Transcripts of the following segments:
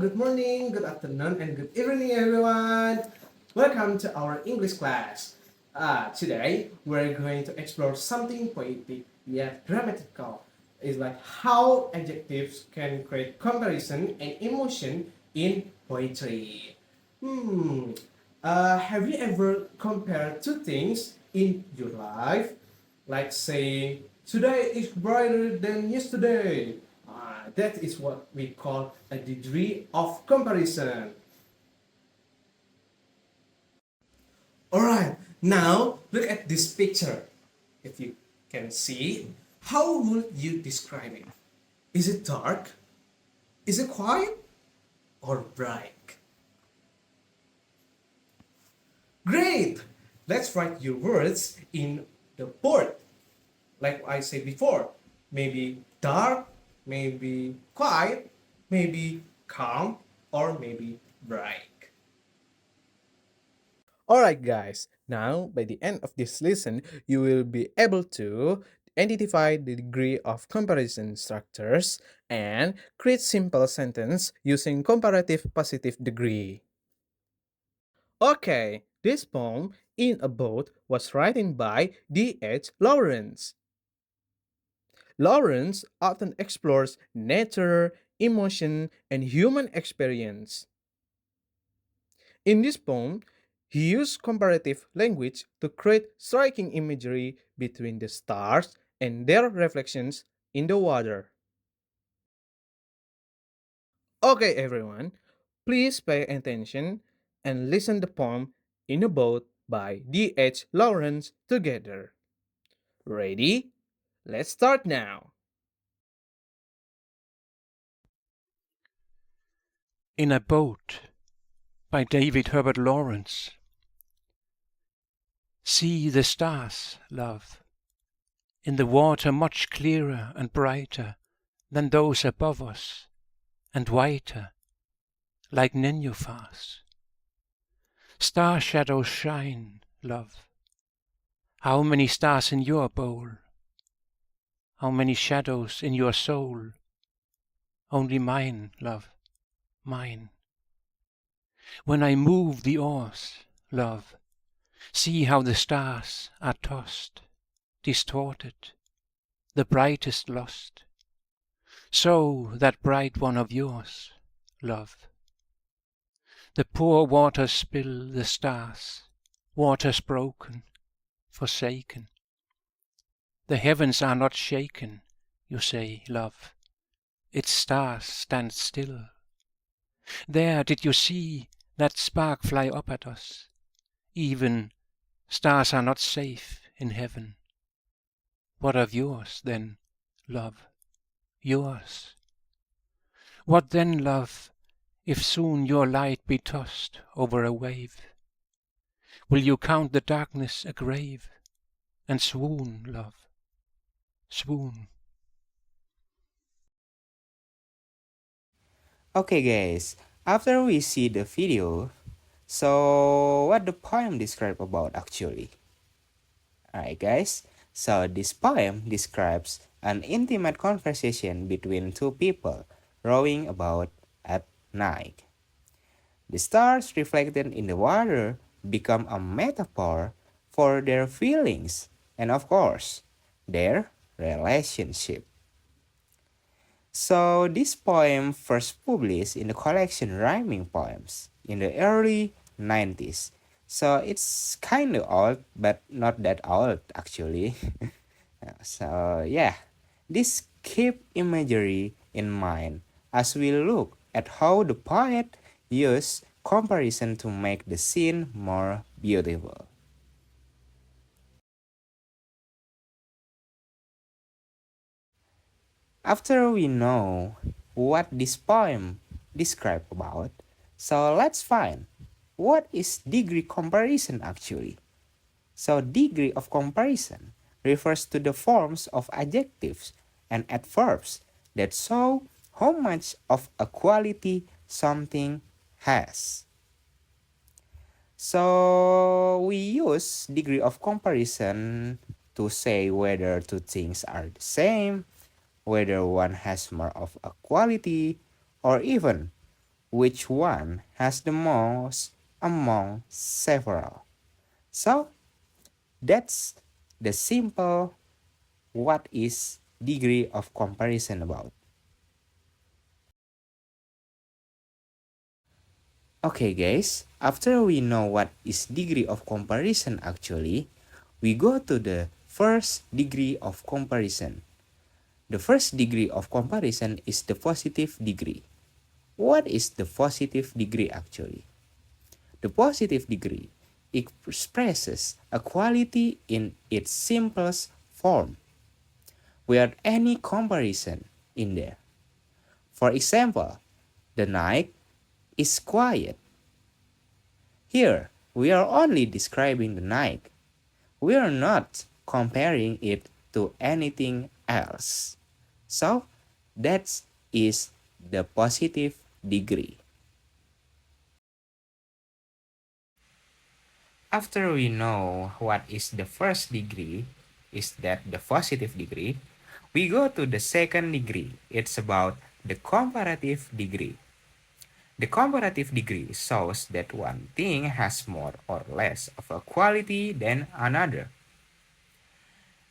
good morning, good afternoon, and good evening, everyone. Welcome to our English class. Today, we're going to explore something poetic yet grammatical. It's like how adjectives can create comparison and emotion in poetry. Hmm. Have you ever compared two things in your life? Like saying, today is brighter than yesterday. That is what we call a degree of comparison. Alright, now look at this picture. If you can see, how would you describe it? Is it dark? Is it quiet? Or bright? Great! Let's write your words in the board. Like I said before, maybe dark, maybe quiet, maybe calm, or maybe bright. Alright, guys, now by the end of this lesson, you will be able to identify the degree of comparison structures and create simple sentence using comparative positive degree. Okay, this poem, In a Boat, was written by D.H. Lawrence. Lawrence often explores nature, emotion, and human experience. In this poem, he used comparative language to create striking imagery between the stars and their reflections in the water. Okay, everyone, please pay attention and listen the poem In a Boat by D.H. Lawrence together. Ready? Let's start now. In a Boat by David Herbert Lawrence. See the stars, love, in the water much clearer and brighter than those above us, and whiter, like nenuphars. Star shadows shine, love. How many stars in your bowl? How many shadows in your soul? Only mine, love, mine. When I move the oars, love, see how the stars are tossed, distorted, the brightest lost. So that bright one of yours, love. The poor waters spill the stars, waters broken, forsaken. The heavens are not shaken, you say, love. Its stars stand still. There did you see that spark fly up at us? Even stars are not safe in heaven. What of yours, then, love? Yours? What then, love, if soon your light be tossed over a wave? Will you count the darkness a grave, and swoon, love, swoon? Okay guys, after we see the video, so what the poem describe about actually? Alright guys, so this poem describes an intimate conversation between two people rowing about at night. The stars reflected in the water become a metaphor for their feelings and of course, their relationship. So this poem first published in the collection Rhyming Poems in the early 90s. So it's kind of old, but not that old actually. So yeah, this keep imagery in mind as we look at how the poet used comparison to make the scene more beautiful. After we know what this poem describes about, so let's find what is degree comparison actually. So degree of comparison refers to the forms of adjectives and adverbs that show how much of a quality something has. So we use degree of comparison to say whether two things are the same, whether one has more of a quality, or even which one has the most among several. So that's the simple what is degree of comparison about. Okay guys, after we know what is degree of comparison actually, we go to the first degree of comparison. The first degree of comparison is the positive degree. What is the positive degree actually? The positive degree expresses a quality in its simplest form, without any comparison in there. For example, the night is quiet. Here, we are only describing the night. We are not comparing it to anything else. So, that is the positive degree. After we know what is the first degree, is that the positive degree, we go to the second degree. It's about the comparative degree. The comparative degree shows that one thing has more or less of a quality than another.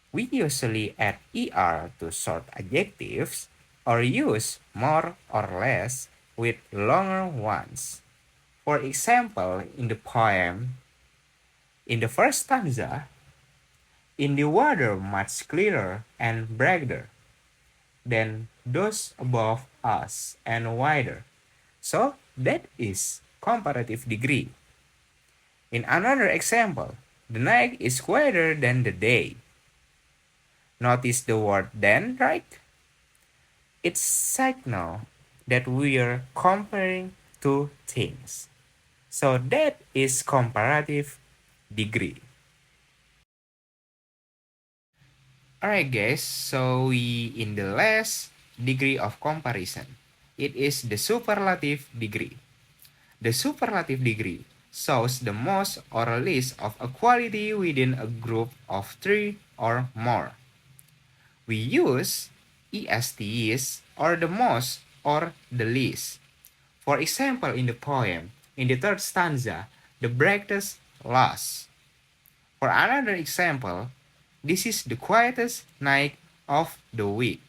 We usually add er to short adjectives or use more or less with longer ones. For example, in the poem, in the first stanza, in the water much clearer and brighter than those above us and wider. So that is comparative degree. In another example, the night is quieter than the day. Notice the word than, right? It's signal that we are comparing two things. So that is comparative degree. Alright guys, so we in the last degree of comparison. It is the superlative degree. The superlative degree shows the most or least of a quality within a group of three or more. We use ESTs or the most or the least. For example, in the poem, in the third stanza, the brightest lasts. For another example, this is the quietest night of the week.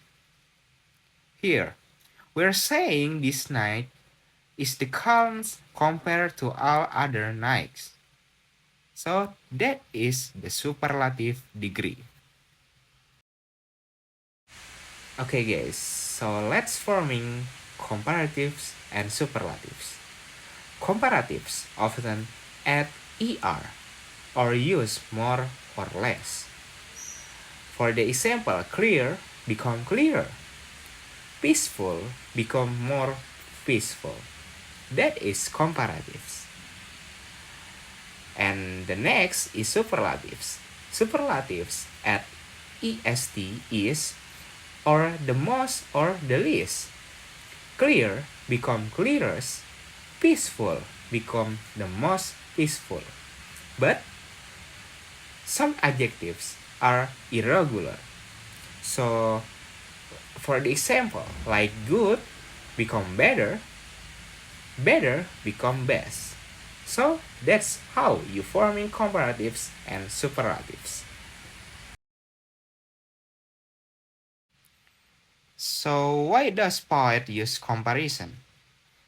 Here, we're saying this night is the calmest compared to all other nights. So that is the superlative degree. Okay guys, so let's forming comparatives and superlatives. Comparatives often add er or use more or less. For the example, clear become clearer. Peaceful become more peaceful. That is comparatives. And the next is superlatives. Superlatives add est is or the most or the least. Clear become clearest. Peaceful become the most peaceful. But some adjectives are irregular. So for the example, like good become better, better become best. So that's how you forming comparatives and superlatives. So why does poet use comparison?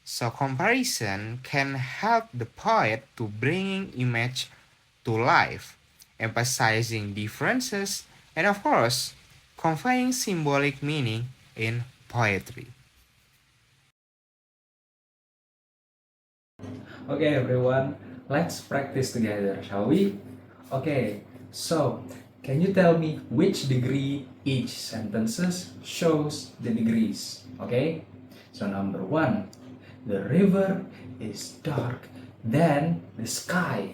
So comparison can help the poet to bring image to life, emphasizing differences and of course conveying symbolic meaning in poetry. Okay, everyone, let's practice together, shall we? Okay, so can you tell me which degree each sentences shows the degrees? Okay, so number one, the river is dark than the sky.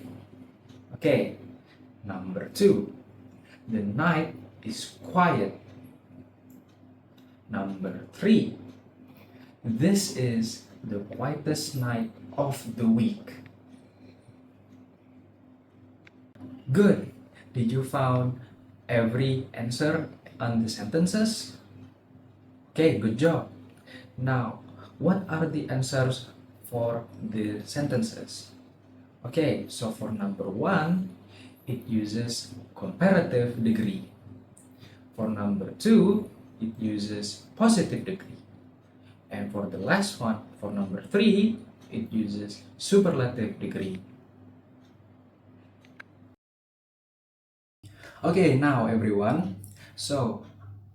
Okay, number two, the night is quiet. Number three, this is the quietest night of the week. Good. Did you found every answer on the sentences? Okay, good job. Now, what are the answers for the sentences. Okay, so for number 1, it uses comparative degree. For number 2, it uses positive degree. And for the last one, for number 3, it uses superlative degree. Okay, now everyone, so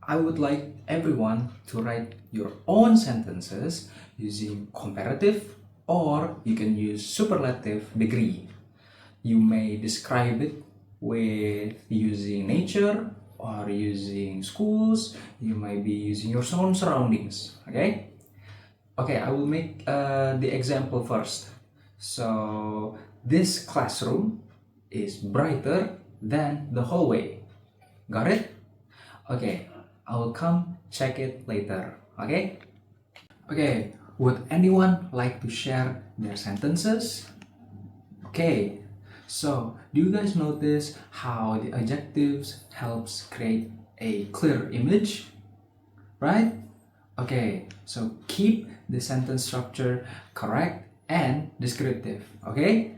I would like everyone to write your own sentences using comparative, or you can use superlative degree. You may describe it with using nature or using schools. You might be using your own surroundings. Okay, I will make the example first. So this classroom is brighter than the hallway. Got it? Okay, I will come check it later. Okay, would anyone like to share their sentences? Okay, so do you guys notice how the adjectives helps create a clear image, right? Okay, so keep the sentence structure correct and descriptive. Okay,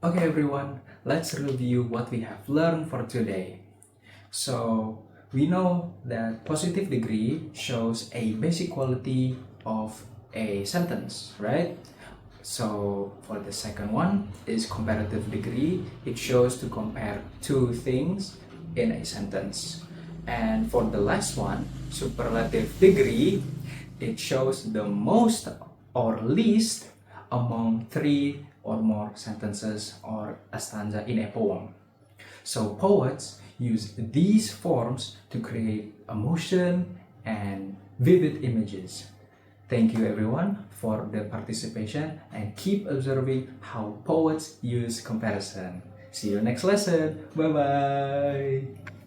everyone, let's review what we have learned for today. So we know that positive degree shows a basic quality of a sentence, right? So for the second one is comparative degree. It shows to compare two things in a sentence. And for the last one, superlative degree, it shows the most or least among 3 or more sentences or a stanza in a poem. So poets use these forms to create emotion and vivid images. Thank you everyone for the participation, and keep observing how poets use comparison. See you next lesson. Bye bye.